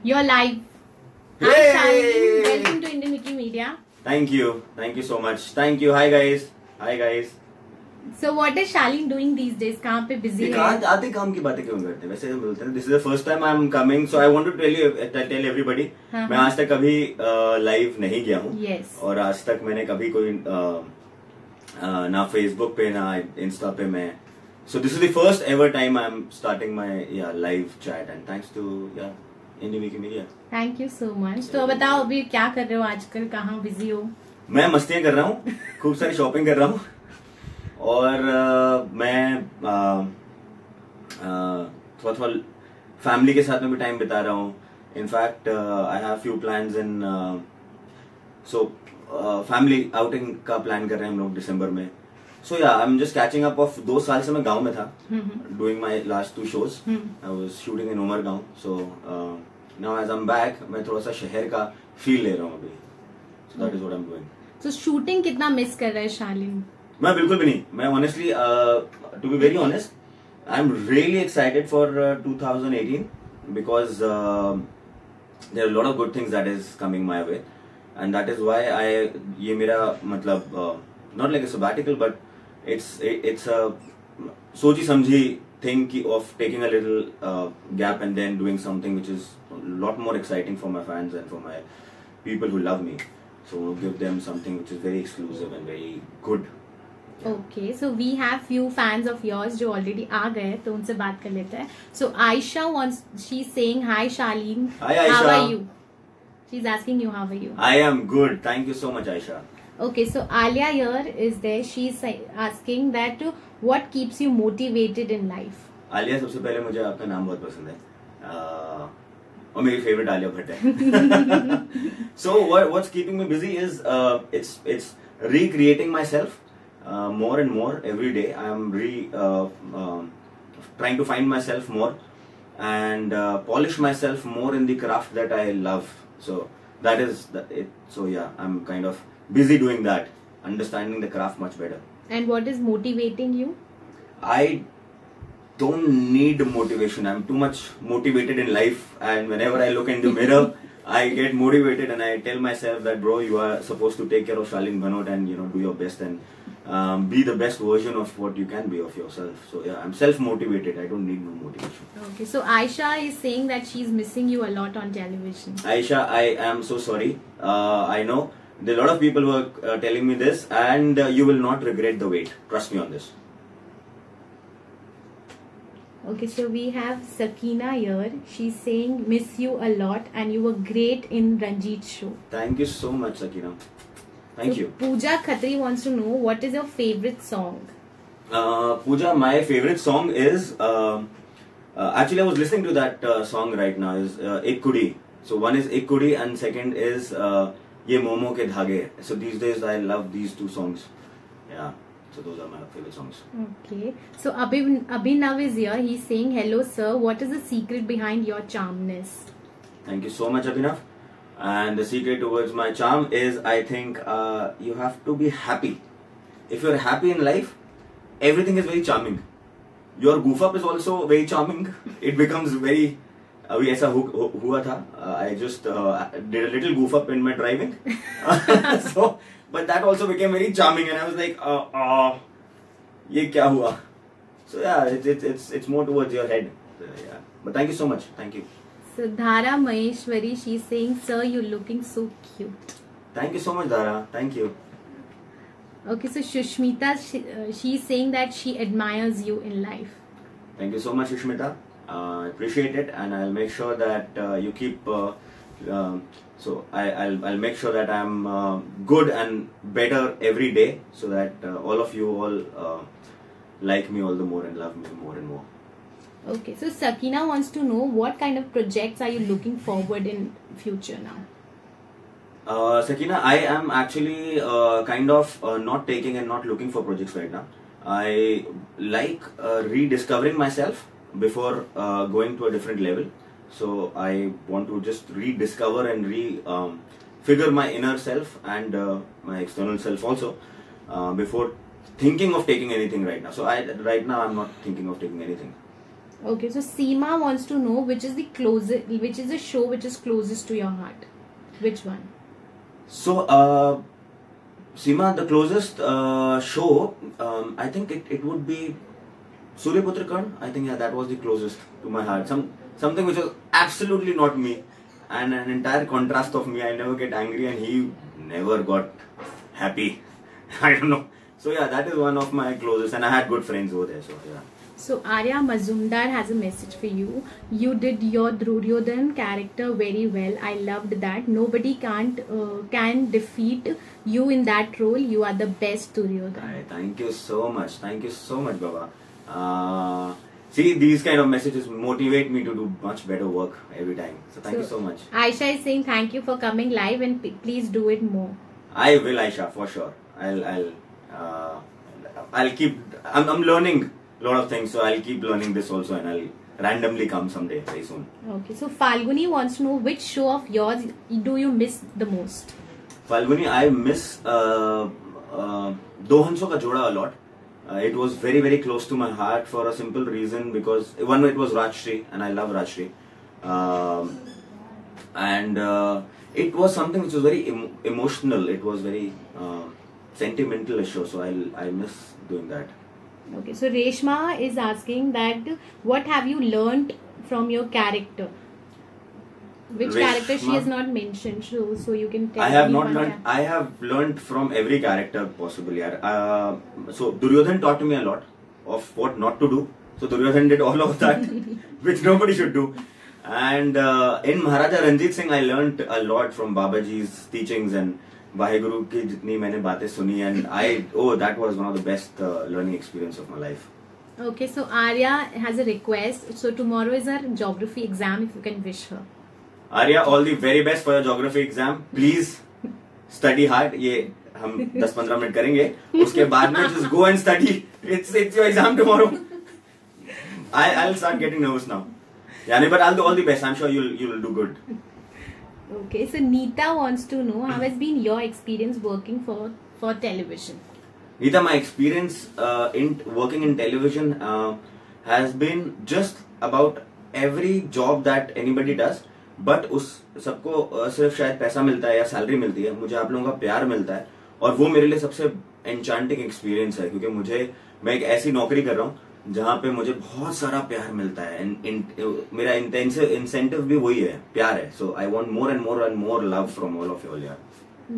You're live. Hi, Yay! Shalini. Welcome to Indian Wiki Media. Thank you so much. Thank you. Hi guys. So what is Shalini doing these days? कहाँ पे busy है? आते काम की बातें क्यों करते हैं? वैसे हम बोलते हैं. This is the first time I'm coming, so I want to tell everybody. मैं आज तक कभी live नहीं गया हूँ. Yes. और आज तक मैंने कभी कोई ना Facebook पे ना Insta पे मैं. So this is the first ever time I'm starting my live chat, and thanks to Indian Wiki Media. Thank you so much. तो बताओ अभी क्या कर रहे हो आजकल, कहाँ बिजी हो? मैं मस्तियाँ कर रहा हूँ, खूब सारी शॉपिंग कर रहा हूँ, और मैं थोड़ा फैमिली के साथ में भी टाइम बिता रहा हूँ. In fact I have few plans in so family outing का प्लान कर रहे हैं हम लोग दिसंबर में. So I am just catching up of 2 साल से मैं गांव में था, doing my last 2 shows. I was shooting in Umargaon. So now as I am back, मैं थोड़ा सा शहर का फील ले रहा हूँ अभी. So that is what I am doing. So shooting कितना मिस कर रहा है शालिनी? मैं बिल्कुल भी नहीं. मैं honestly, to be very honest, I am really excited for 2018 because there are lot of good things that is coming my way, and that is why ये मेरा मतलब not like a sabbatical, but it's a सोची समझी thing of taking a little gap and then doing something which is lot more exciting for my fans and for my people who love me. So give them something which is very exclusive and very good. Okay, so we have few fans of yours जो already आ गए, तो उनसे बात कर लेते हैं. So Aisha wants, she's saying hi Shalini. Hi Aisha. How are you? She's asking you how are you. I am good. Thank you so much, Aisha. Okay, so Alia here is there. She's asking that what keeps you motivated in life. Alia, सबसे पहले मुझे आपका नाम बहुत पसंद है, और मेरी फेवरेट आलिया भट्ट है. So what's keeping me busy is it's recreating myself more and more every day. I am trying to find myself more and polish myself more in the craft that I love. So that is it. So yeah, I'm kind of busy doing that, understanding the craft much better. And what is motivating you? I don't need motivation. I'm too much motivated in life, and whenever I look in the mirror, I get motivated and I tell myself that, bro, you are supposed to take care of Shalini Bhanot and do your best and be the best version of what you can be of yourself. So yeah, I'm self-motivated. I don't need no motivation. Okay, so Aisha is saying that she's missing you a lot on television. Aisha, I am so sorry. I know there are a lot of people who are telling me this, and you will not regret the wait. Trust me on this. Okay, so we have Sakina here. She's saying miss you a lot and you were great in Ranjit's show. Thank you so much, Sakina. Thank you. Pooja Khatri wants to know what is your favorite song? Pooja, my favorite song is actually I was listening to that song right now, is Ek Kudi. So one is Ek Kudi and second is Ye Momo Ke Dhage. So these days I love these 2 songs. Yeah. So those are my favorite songs. Okay. So Abhinav is here. He's saying, hello sir, what is the secret behind your charmness? Thank you so much, Abhinav. And the secret towards my charm is, I think, you have to be happy. If you're happy in life, everything is very charming. Your goof up is also very charming. It becomes very... अभी ऐसा हुआ था. I just did a little goof up in my driving. But that also became very charming, and I was like, ये क्या हुआ? So yeah, it's more towards your head. So, yeah. But thank you so much. Thank you. So Dhara Maheshwari, she's saying, sir, you're looking so cute. Thank you so much, Dhara. Thank you. Okay, so Shushmita, she's saying that she admires you in life. Thank you so much, Shushmita. I appreciate it, and I'll make sure that you keep. So I'll make sure that I'm good and better every day, so that all of you all like me all the more and love me more and more. Okay, so Sakina wants to know what kind of projects are you looking forward in future now? Sakina, I am actually kind of not taking and not looking for projects right now. I like rediscovering myself before going to a different level. So I want to just rediscover and figure my inner self and my external self also before thinking of taking anything right now. So right now I'm not thinking of taking anything. Okay, so Seema wants to know which is the show which is closest to your heart. Which one? So, Seema, the closest show, I think it would be Suryaputra Karn. I think that was the closest to my heart. Something which was absolutely not me, and an entire contrast of me. I never get angry, and he never got happy. I don't know. So yeah, that is one of my closest, and I had good friends over there. So yeah. So Arya Mazumdar has a message for you. You did your Duryodhan character very well. I loved that. Nobody can defeat you in that role. You are the best Duryodhan. Thank you so much. Thank you so much, Baba. See, these kind of messages motivate me to do much better work every time. So thank you so much. Aisha is saying thank you for coming live and please do it more. I will, Aisha, for sure. I'll keep. I'm learning a lot of things, so I'll keep learning this also, and I'll randomly come someday very soon. Okay, so Falguni wants to know which show of yours do you miss the most? Falguni, I miss Do Hanso Ka Joda a lot. It was very, very close to my heart for a simple reason, because one, it was Rajshri, and I love Rajshri, and it was something which was very emotional. It was very sentimental show, so I miss doing that. Okay, so Reshma is asking that what have you learnt from your character? Which character she has not mentioned, so you can tell. I have not learned. I have learned from every character possibly. So Duryodhan taught me a lot of what not to do. So Duryodhan did all of that, which nobody should do. And in Maharaja Ranjit Singh, I learned a lot from Babaji's teachings and Vaheguru ki jitni maine baatein suni, and that was one of the best learning experience of my life. Okay, so Arya has a request. So tomorrow is our geography exam. If you can wish her. Arya, all the very best for your geography exam. Please study hard. ये हम 10-15 minute करेंगे. उसके बाद में just go and study. It's your exam tomorrow. I'll start getting nervous now. Yeah, but I'll do all the best. I'm sure you'll do good. Okay, so Neeta wants to know how has been your experience working for television. Neeta, my experience in working in television has been just about every job that anybody does. But उस सबको सिर्फ शायद पैसा मिलता है या salary मिलती है, मुझे आप लोगों का प्यार मिलता है, और वो मेरे लिए सबसे एन्चांटिंग एक्सपीरियंस है, क्योंकि मैं एक ऐसी नौकरी कर रहा हूँ जहाँ पे मुझे बहुत सारा प्यार मिलता है. मेरा इंसेंटिव भी वही है, प्यार है. So I want more and more love from all of you all. यार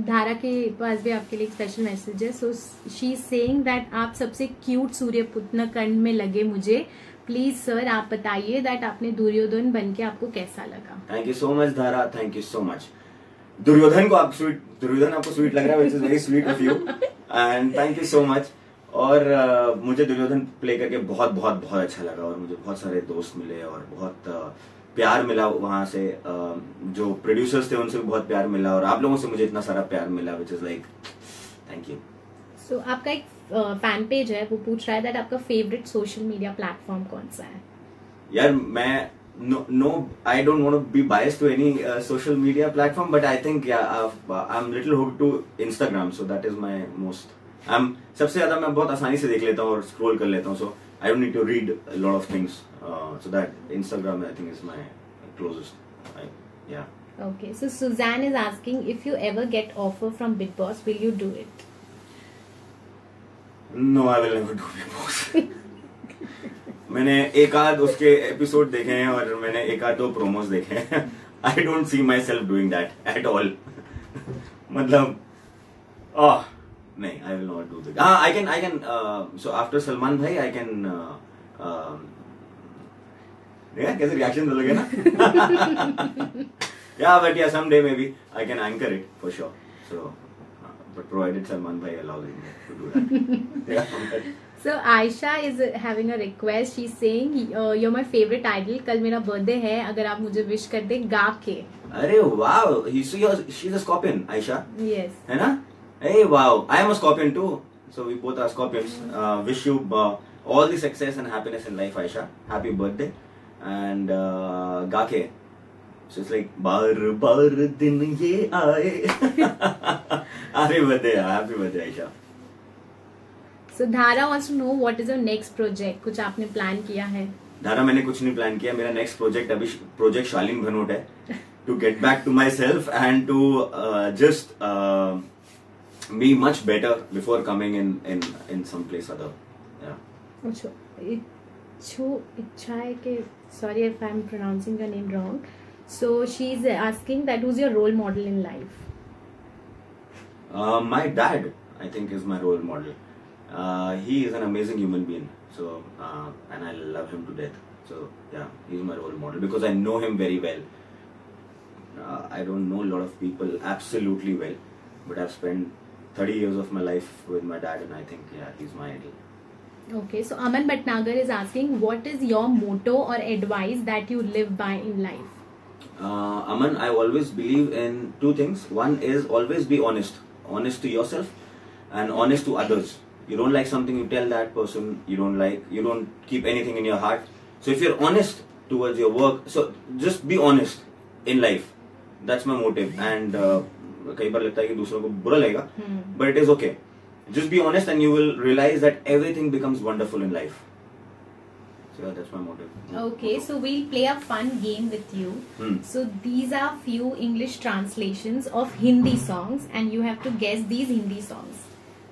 धारा के पास भी आपके लिए एक स्पेशल मैसेज है. So she is saying that आप सबसे क्यूट सूर्यपुत्र कर्ण में लगे मुझे. प्लीज सर आप बताइए दैट आपने दुर्योधन बन के आपको कैसा लगा. Thank you so much Dhara, thank you so much. Duryodhan आपको स्वीट लग रहा है, which is very sweet of you, and thank you so much. और मुझे दुर्योधन प्ले करके बहुत बहुत बहुत अच्छा लगा, और मुझे बहुत सारे दोस्त मिले और बहुत प्यार मिला वहां से. जो प्रोड्यूसर्स थे उनसे भी बहुत प्यार मिला, और आप लोगों से मुझे इतना सारा प्यार मिला, which is like thank you. So आपका एक फैन पेज है, वो पूछ रहा है दैट आपका फेवरेट सोशल मीडिया प्लेटफॉर्म कौन सा है. यार मैं no, I don't want to be biased to any social media platform, but I think I'm little hooked to Instagram, so that is my most. सबसे ज्यादा मैं बहुत आसानी से देख लेता हूँ और स्क्रॉल कर लेता हूँ, so I don't need to read a lot of things, so that Instagram I think is my closest. Yeah. Okay, so Suzanne is asking if you ever get offer from Bigg Boss, will you do it? No, I will never do Bigg Boss. मैंने एक आध उसके episode देखे हैं और मैंने एक आध 2 प्रोमोस देखे हैं. I don't see my self doing that at all. मतलब नहीं, I will not do that. I can so after Salman भाई आई कैन कैसे रिएक्शन लगे ना. Yeah, but yeah, someday maybe I can anchor it for sure. So, but provided Salman bhai allows me to do that. Yeah. So Aisha is having a request. She's saying you're my favorite idol. कल मेरा birthday है, अगर आप मुझे wish कर दे गा के. अरे wow, she's a Scorpion, Aisha. Yes. है ना? Hey wow, I am a Scorpion too. So we both are Scorpions. Wish you all the success and happiness in life, Aisha. Happy birthday and गा के. So it's like बार बार दिन ये आए. Happy birthday, Aisha. So Dhara wants to know what is your next project. कुछ आपने plan किया है? धारा मैंने कुछ नहीं प्लान किया. मेरा नेक्स्ट प्रोजेक्ट अभी प्रोजेक्ट शालीन भनोट है. To get back to myself and to just be much better before coming in some place other. Yeah. अच्छा, इच्छा है कि, sorry if I'm pronouncing your name wrong. So she's asking that who's your role model in life? My dad, I think, is my role model. He is an amazing human being. So and I love him to death. So yeah, he's my role model because I know him very well. I don't know a lot of people absolutely well, but I've spent 30 years of my life with my dad, and I think, yeah, he's my idol. Okay, so Aman Bhatnagar is asking, what is your motto or advice that you live by in life? Aman, I always believe in two things. One is always be honest. Honest to yourself and honest to others. You don't like something, you tell that person. You don't keep anything in your heart. So if you're honest towards your work, so just be honest in life. That's my motive. And कई बार लगता है कि दूसरों को बुरा लगेगा, but it is okay. Just be honest and you will realize that everything becomes wonderful in life. So yeah, that's my motive. Okay, so we'll play a fun game with you. So these are few English translations of Hindi songs and you have to guess these Hindi songs.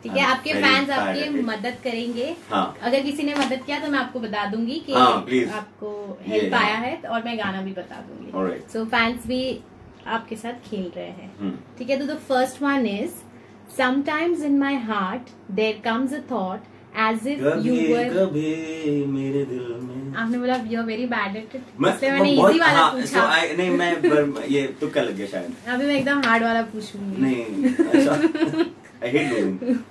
ठीक है, आपके fans आपके मदद करेंगे. अगर किसी ने मदद किया तो मैं आपको बता दूंगी कि आपको हेल्प आया है और मैं गाना भी बता दूंगी. So fans भी आपके साथ खेल रहे हैं. ठीक है, तो the first one is sometimes in my heart there comes a thought as if you were. कभी मेरे दिल में. आपने बोला you're very bad at it, इसलिए मैंने इजी वाला पूछा. नहीं, मैं ये तुक्का लग गया शायद. अभी मैं एकदम हार्ड वाला पूछूंगी. नहीं, अच्छा. I hate losing.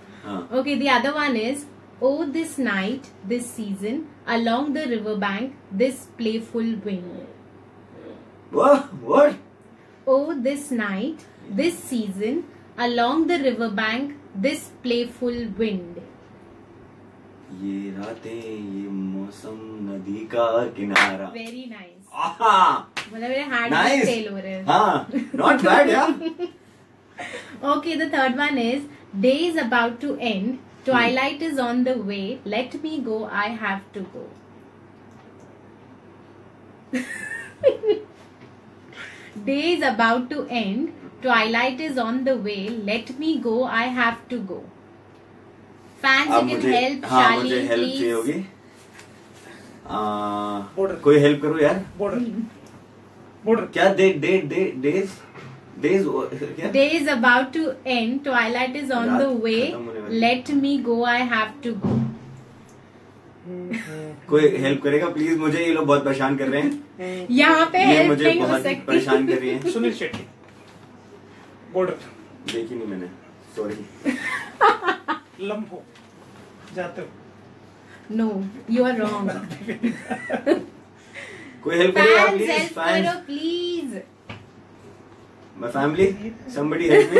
Okay, the other one is, oh this night, this season, along the riverbank, this playful wind. What? Oh this night, this season, along the riverbank, this playful wind. ये रातें, ये मौसम, नदी का किनारा. Very nice. मतलब मेरे heart में फेल हो रहे हैं. हाँ, not bad, yeah. Okay, the third one is, day is about to end, twilight is on the way, let me go, I have to go. Day is about to end, twilight is on the way, let me go, I have to go. Fans, you can help Shaleen, मुझे help please. चाहिए होगी. कोई help करो यार. Border क्या? Days Day is about to end, twilight is on the way, let me go, I have to go. कोई help करेगा please? मुझे ये लोग बहुत परेशान कर रहे हैं. यहाँ पे हेल्प मुझे नहीं हो बहुत सकती. परेशान कर रही है. सुनील शेट्टी. बॉर्डर देखी नहीं मैंने, सॉरी. लम्हो जाते हो. No, you are wrong. कोई हेल्प करेगा Fans, प्लीज? help करो please. My family, somebody help me.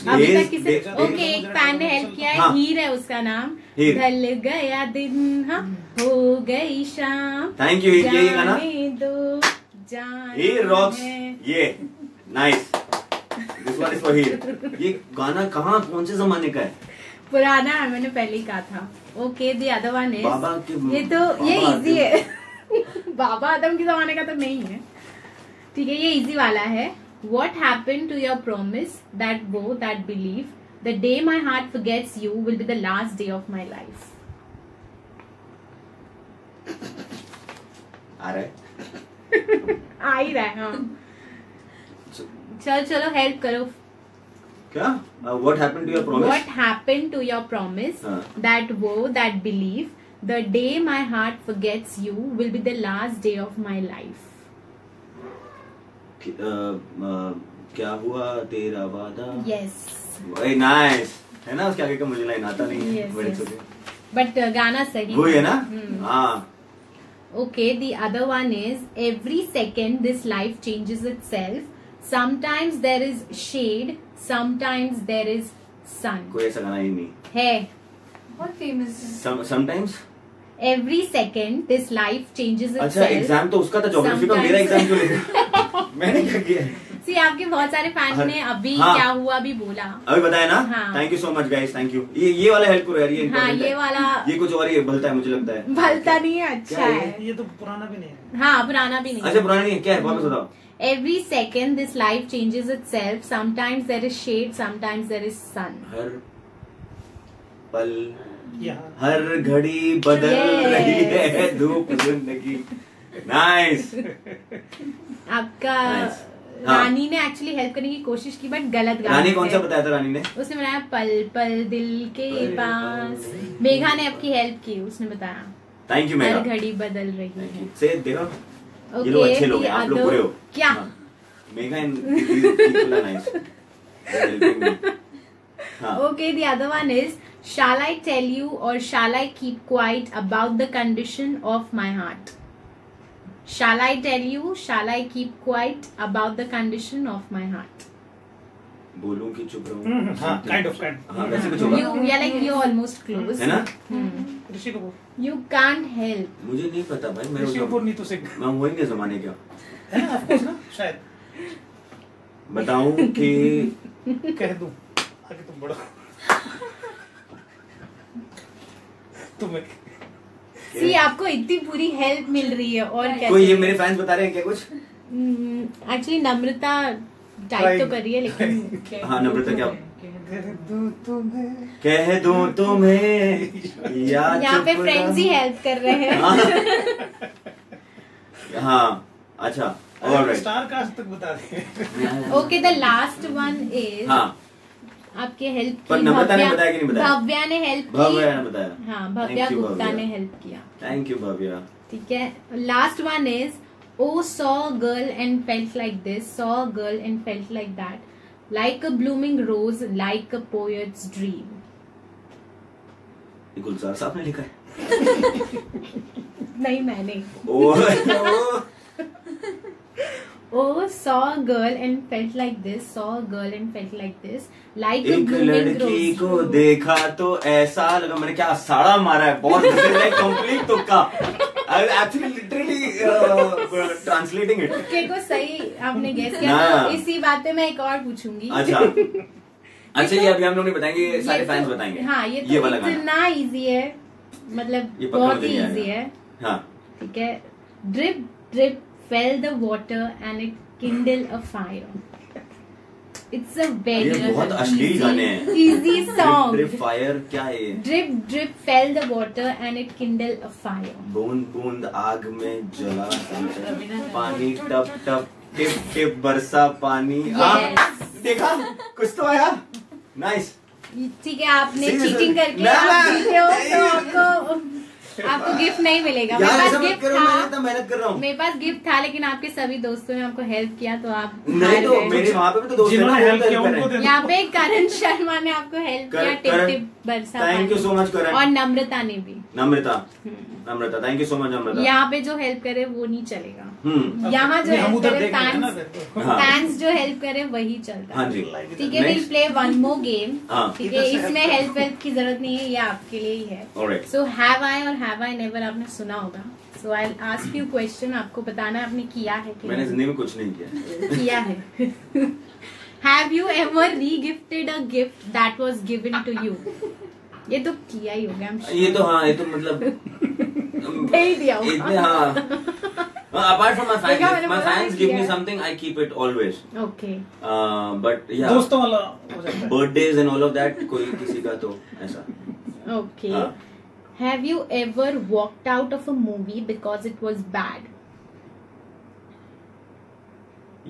अभी तक किसे? ओके, एक फैन ने हेल्प किया है. हीर है उसका नाम. ढल गया दिन, हाँ, हो गई शाम. Thank you. ये गाना हीर रॉक्स. ये nice. This one is for Heer. ये गाना कहाँ, कौन से जमाने का है? पुराना है, मैंने पहले ही कहा था. Okay, the other one is, बाबा के, ये इजी है. बाबा आदम के जमाने का तो नहीं है. ठीक है, ये इजी वाला है. What happened to your promise, that vow, that belief? The day my heart forgets you will be the last day of my life. आ रहा है? आ ही रहा है. हाँ, चलो हेल्प करो. क्या? What happened to your promise? What happened to your promise, that vow, that belief? The day my heart forgets you will be the last day of my life. क्या हुआ तेरा वादा? Yes. Very nice. है ना, उसके आगे का मुझे लाइन आता नहीं है. Yes. But गाना सही वो है ना. हाँ. Okay, the other one is, every second this life changes itself. Sometimes there is shade, sometimes there is sun. कोई ऐसा गाना ही नहीं है. बहुत famous है. Sometimes. Every second this life changes itself. अच्छा, एग्जाम तो उसका था ज्योग्राफी का. मेरा एग्जाम क्यों लेते? मैंने क्या किया? सी आपके बहुत सारे फैन ने अभी हाँ। क्या हुआ अभी बोला। अभी बताया ना। हाँ। Thank you so much guys, thank you. ये वाला हेल्प करो यार, ये हाँ important ये है। वाला ये कुछ और ही भलता है मुझे लगता है। भलता नहीं है, अच्छा क्या है? है। ये तो पुराना भी नहीं है। हाँ पुराना भी नहीं अच्छा पुराना नहीं है, क्या है वापस बताओ। Every second this life changes itself. Sometimes there is shade, sometimes there is sun. हर पल यहाँ हर घड़ी बदल Yes. रही है धूप जिंदगी। नाइस। आपका Nice. हाँ। रानी ने एक्चुअली हेल्प करने की कोशिश की बट गलत गा रानी कौन सा बताया था रानी ने? उसने बताया पल पल दिल के पास। मेघा ने आपकी हेल्प की, उसने बताया थैंक यू हर मेगा। घड़ी बदल रही है। से देखो ये लोग अच्छे लोग हैं, आप लोग बुरे हो। क्या? Mega in people are nice. हाँ। Okay, the other one is, shall I tell you or shall I keep quiet about the condition of my heart? Shall I tell you, shall I keep quiet about the condition of my heart? बोलूं कि चुप रहूं? हाँ kind of हाँ वैसे कुछ होगा। Yeah, like you're almost close. है ना? Rishi Kapoor. You can't help. मुझे नहीं पता भाई, मैं ऋषि कपूर नीतू सिंह मैं होएंगे जमाने क्या है ना, ऑफ कोर्स ना, शायद बताऊं कि कह दूं आगे तुम बढ़ो। तुम्हें See, आपको इतनी पूरी हेल्प मिल रही है और क्या कोई ये मेरे फैंस बता रहे हैं क्या कुछ? एक्चुअली नम्रता टाइप तो कर रही है लेकिन हाँ नम्रता क्या कह दूं तुम्हें कह दूं तुम्हें या यहाँ पे चुप फ्रेंड्स ही रहूं? हेल्प कर रहे हैं। हाँ अच्छा ऑलराइट। स्टार कास्ट तक बता दे। Okay, the last one is, हाँ आपके हेल्प पर की नम्रता ने बताया कि नहीं बताया? भव्या ने हेल्प भव्या की। ने बताया। हाँ भव्या Thank you, गुप्ता भव्या। ने हेल्प किया। Thank you Bhavya. ठीक है, last one is, oh saw girl and felt like this, saw girl and felt like that, like a blooming rose, like a poet's dream. ये गुलजार साहब ने लिखा है। नहीं मैंने। Oh oh saw girl and felt like this, saw girl and felt like this, like a एक blooming लड़की को रोज। देखा तो ऐसा लगा, मैंने क्या साड़ा मारा है बहुत कंप्लीट तुक्का। Actually literally translating it. तुक्के को सही आपने गेस किया। ना। तो इसी बात पे मैं एक और पूछूंगी। अच्छा अच्छा ये अभी हम लोग नहीं बताएंगे, ये सारे ये फैंस तो- बताएंगे। हाँ ये तो वाला गाना। इतना इजी है, मतलब ये पक्का बहुत मुझे ही नहीं इजी आएगा। है। हाँ ठीक है, drip drip fail the water and it Kindle a fire. It's a very ये बहुत अश्लील गाने हैं। Easy song. फायर क्या है ये? Drip drip fail the water and it Kindle a fire. बूंद बूंद आग में जला पानी टप टप टिप टिप बरसा पानी। हाँ देखा कुछ तो आया। नाइस। ठीक है, आपने Seriously? चीटिंग करके ना, आप ना, जीते हो नहीं। तो आपको गिफ्ट नहीं मिलेगा। यार मेरे ऐसा पास मत गिफ्ट करो, मैं था, इतना मेहनत कर रहा हूँ। मेरे पास गिफ्ट था लेकिन आपके सभी दोस्तों ने आपको हेल्प किया तो आप नहीं हार तो गए। मेरे वहाँ पे भी तो दोस्त हैं ना, जिन्होंने वो हेल्प तो किया help उनको करें। दे यहाँ पे करण शर्मा ने आपको हेल्प किया, टिप टिप बरसा थैंक यू पानी। सो मच करण। और नम्रता ने भी। नम्रता नम्रता थैंक यू सो मच नम्रता। यहाँ पे जो हेल्प करे वो नहीं चलेगा। हम्म यहाँ जो नहीं, हम हेल्प उधर करे देख रहे हैं ना फैंस, फिर। हाँ। फैंस जो हेल्प करे वही चलता हाँ है। जी ठीक है, will Next. Play one more game. हाँ। ठीक है, इसमें हेल्प की जरूरत नहीं है, ये आपके लिए ही है। Alright. सो हैव आई और हैव आई नेवर आपने सुना होगा। सो आई आस्क यू क्वेश्चन, आपको बताना है आपने किया है कि मैंने नहीं। जिंदगी में कुछ नहीं किया। किया है। Have you ever re-gifted a gift that was given to you? ये तो किया ही होगा, I'm sure। ये तो हाँ ये तो मतलब दे ही दिया होगा। इतने हाँ अपार्ट फ्रॉम माय देखा, फैंस मैंने माय बोला फैंस ना गिव किया मी है। Something I keep it always okay, but या दोस्तों वाला हो सकता है। Birthdays and all of that कोई किसी का तो ऐसा ओके। हाँ। Have you ever walked out of a movie because it was bad?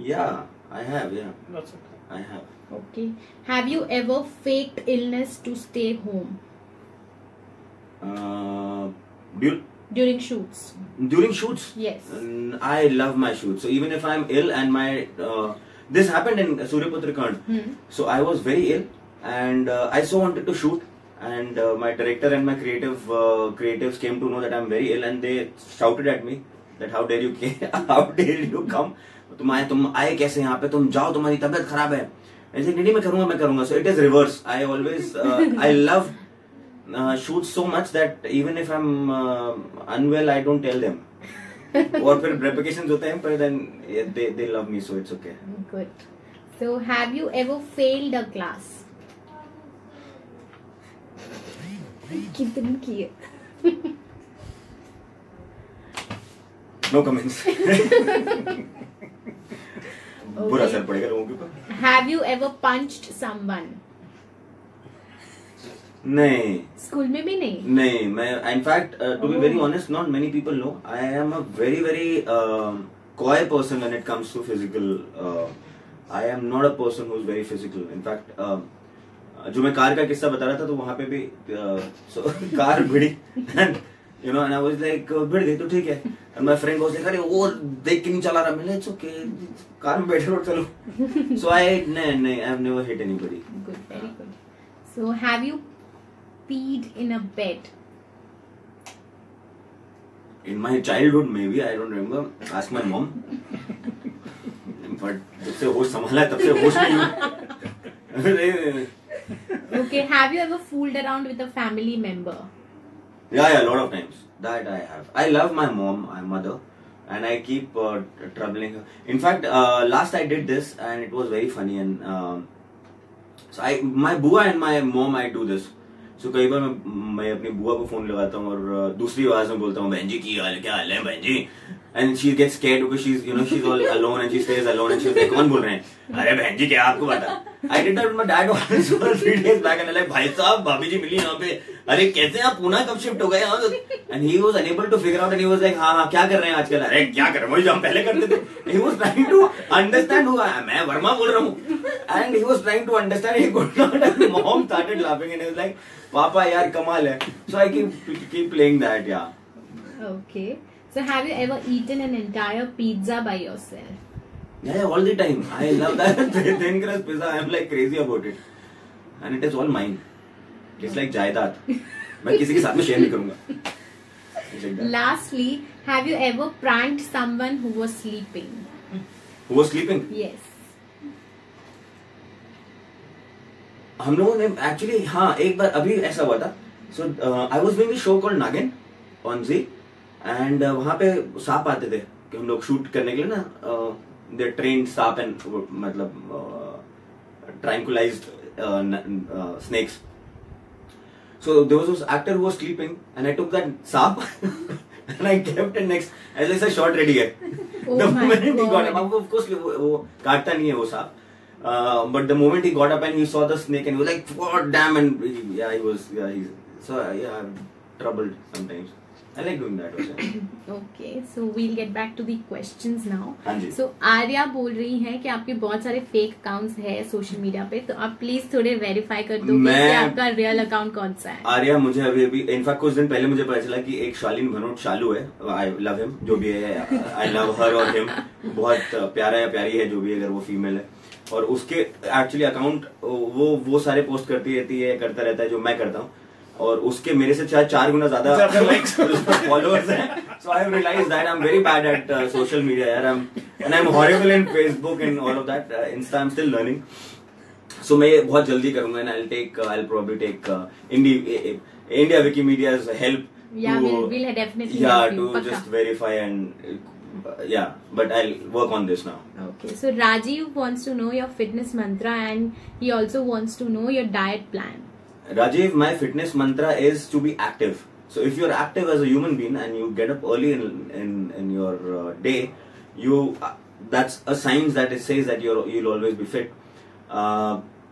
yeah I have yeah हो सकता है। I have Okay. Have you ever faked illness to stay home du- during shoots? during shoots Yes. I love my shoots so even if I'm ill and my this happened in Suryaputra Kand so I was very ill and I so wanted to shoot and my director and my creatives came to know that I'm very ill and they shouted at me that how dare you come तुम आए कैसे यहाँ पे, तुम जाओ, तुम्हारी तबीयत खराब है। ऐसे नहीं मैं करूंगा so it is reverse. I always I love shoots so much that even if I'm unwell I don't tell them और फिर repercussions होते हैं, पर then they love me, so it's okay. Good. So have you ever failed a class? कितनी की है? No comments. बुरा असर पड़ेगा लोगों के ऊपर. Have you ever punched someone? नहीं. स्कूल में भी नहीं. नहीं, मैं in fact to be very honest, not many people know, I am a very coy person when it comes to physical. I am not a person who is very physical. In fact, जो मैं car का किस्सा बता रहा था तो वहाँ पे भी car भिड़ी you know, and I was like भिड़ गई तो ठीक है, and my friend was like अरे वो देख के नहीं चला रहा, मैंने it's okay, कार में बैठे रहो चलो. So I have never hit anybody. Good, very good. So have you peed in a bed? In my childhood maybe, I don't remember, ask my mom. But जब से होश संभाला है तब से होश नहीं हुई. Okay, have you ever fooled around with a family member? Yeah, a lot of times. That I have. I love my mom, my mother, and I keep troubling her. In fact, last I did this, and it was very funny. And so my bua and my mom, I do this. So कई बार मैं अपनी बुआ को phone लगाता हूँ और दूसरी आवाज में बोलता हूँ बहन जी की हाल क्या हाल है बहन जी. And she gets scared because she's all alone and she stays alone and she's like कौन बोल रहे हैं, अरे बहन जी क्या आपको पता. I did that with my dad also 3 days back and I'm like भाई साहब भाभी जी मिली यहाँ पे, अरे कैसे आप पूना कब शिफ्ट हो गए यहाँ. And he was unable to figure out and he was like हाँ क्या कर रहे हैं आजकल, अरे क्या कर रहे हैं वही जो हम पहले करते थे. He was trying to understand who I am. मैं वर्मा बोल रहा हूँ. And he was trying to understand, he could not. And mom started laughing and he was like पापा यार कमाल है. So I keep playing that. Yeah. Okay. So have you ever eaten an entire pizza by yourself? Yeah, all the time. I love that thin crust pizza. I am like crazy about it, and it is all mine. It's like जायदाद. मैं किसी के साथ में share नहीं करूँगा. Like Lastly, have you ever pranked someone who was sleeping? Who was sleeping? Yes. हम लोगों ने actually हाँ एक बार अभी ऐसा हुआ था. So I was doing a show called Nagin on Z, and वहाँ पे सांप आते थे कि हम लोग शूट करने के लिए ना. They trained सांप and मतलब tranquilized snakes. So there was this actor who was sleeping, and I took that सांप and I kept it next. As I said, shot ready है. Oh The my moment he got God. up, of course वो काटता नहीं है वो सांप. But the moment he got up and he saw the snake and he was like, "God damn!" And I'm troubled sometimes. I like doing that also. Okay, so we'll get back to the questions now. हाँ जी. So Arya बोल रही है कि आपके बहुत सारे fake accounts है social media पे, तो आप प्लीज थोड़े वेरीफाई कर दो कि आपका रियल अकाउंट कौन सा है. आर्या मुझे अभी इनफैक्ट कुछ दिन पहले मुझे पता चला कि एक शालीन भनोट शालू है. आई लव हिम जो भी है. आई लव हर और हिम. बहुत प्यारा या प्यारी है जो भी अगर वो फीमेल है. और उसके एक्चुअली अकाउंट वो सारे पोस्ट करती रहती है, करता रहता है जो मैं करता हूँ. और उसके मेरे से 4 गुना ज्यादा फॉलोअर्स हैं. So I have realised that I am very bad at social media यार. And I am horrible in Facebook and all of that. Insta I am still learning. So मैं बहुत जल्दी करूंगा and I probably take India Wikimedia's help. Yeah, we'll definitely Yeah, help you. to just verify and yeah, but I'll work on this now. Okay, so Rajiv wants to know your fitness mantra and he also wants to know your diet plan. Rajiv, my fitness mantra is to be active. So if you're active as a human being and you get up early in your day, that's a sign that it says that you'll always be fit.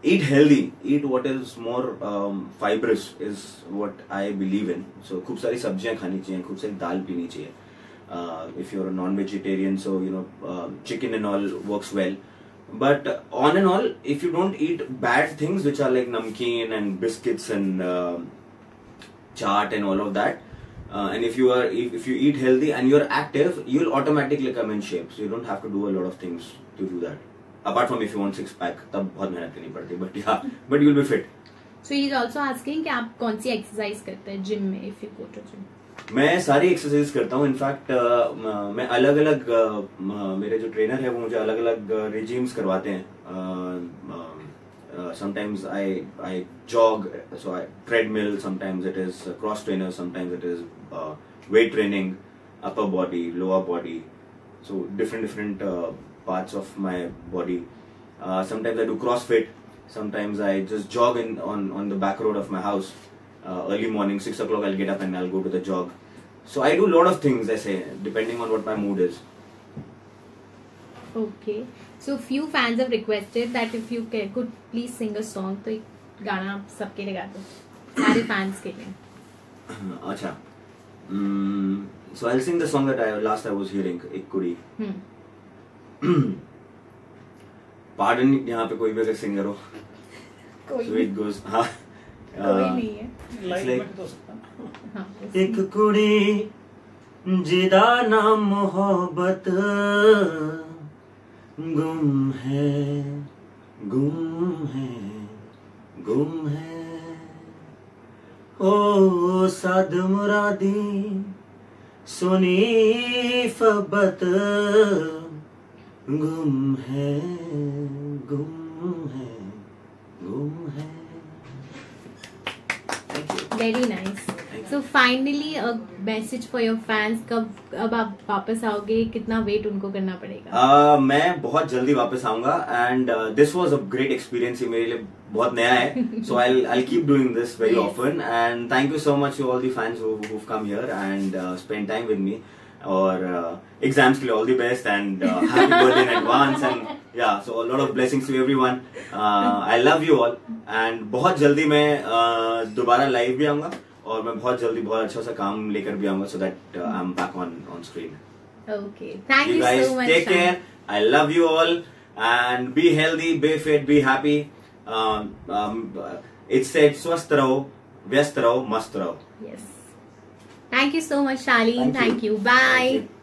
Eat healthy. Eat what is more fibrous is what I believe in. So खूब सारी सब्जियां खानी चाहिए, खूब सारी दाल पीनी चाहिए. If you're a non-vegetarian, so chicken and all works well. But on and all, if you don't eat bad things which are like namkeen and biscuits and chaat and all of that, and if you eat healthy and you're active, you'll automatically come in shape. So you don't have to do a lot of things to do that. Apart from if you want 6-pack, तब बहुत मेहनत करनी पड़ती है. But yeah, but you'll be fit. So he's also asking कि आप कौन सी exercise करते हैं जिम में if you go to gym. मैं सारी एक्सरसाइज करता हूँ. इनफैक्ट मैं अलग अलग मेरे जो ट्रेनर है वो मुझे अलग अलग रिजीम्स करवाते हैं. Sometimes I jog, so I treadmill, sometimes it is cross trainer, sometimes it is weight training, upper body, lower body, so different parts of my body. Sometimes I do CrossFit, sometimes I just jog on the back road of my house. Early morning, 6 o'clock I'll get up and I'll go to the jog. So I do a lot of things, I say, depending on what my mood is. Okay. So few fans have requested that if you could please sing a song. तो एक गाना आप सबके लिए गा दो, सारे fans के लिए. Acha. So I'll sing the song that I was hearing, एक कुड़ी. Pardon यहाँ पे कोई भी अगर सिंगर हो. कोई So it goes. हाँ. कोई नहीं है. लाइव like- में तो सकता. हाँ. एक कुड़ी जिदा नाम मोहब्बत गुम है गुम है गुम है ओ साद मुरादी सुनी फबत गुम है गुम है गुम है. Very nice. So finally a message for your fans. कब अब आप वापस आओगे, कितना वेट उनको करना पड़ेगा? मैं बहुत जल्दी वापस आऊंगा and this was a great experience. ये मेरे लिए बहुत नया है. So I keep doing this very Yes. Often and thank you so much to all the fans who've come here and spend time with me. और exams के लिए all the best and happy birthday in advance and yeah so lot of blessings to everyone. I love you all and बहुत जल्दी मैं दोबारा live भी आऊंगा और मैं बहुत जल्दी बहुत अच्छा सा काम लेकर भी आऊंगा so that I am back on screen. Okay. Thank you guys so much. take Sham. care. I love you all and be healthy, be fit, be happy. It said स्वस्थ रहो, व्यस्त रहो, मस्त रहो. Yes. Thank you so much, Shalini. Thank you. Thank you. Bye. Thank you.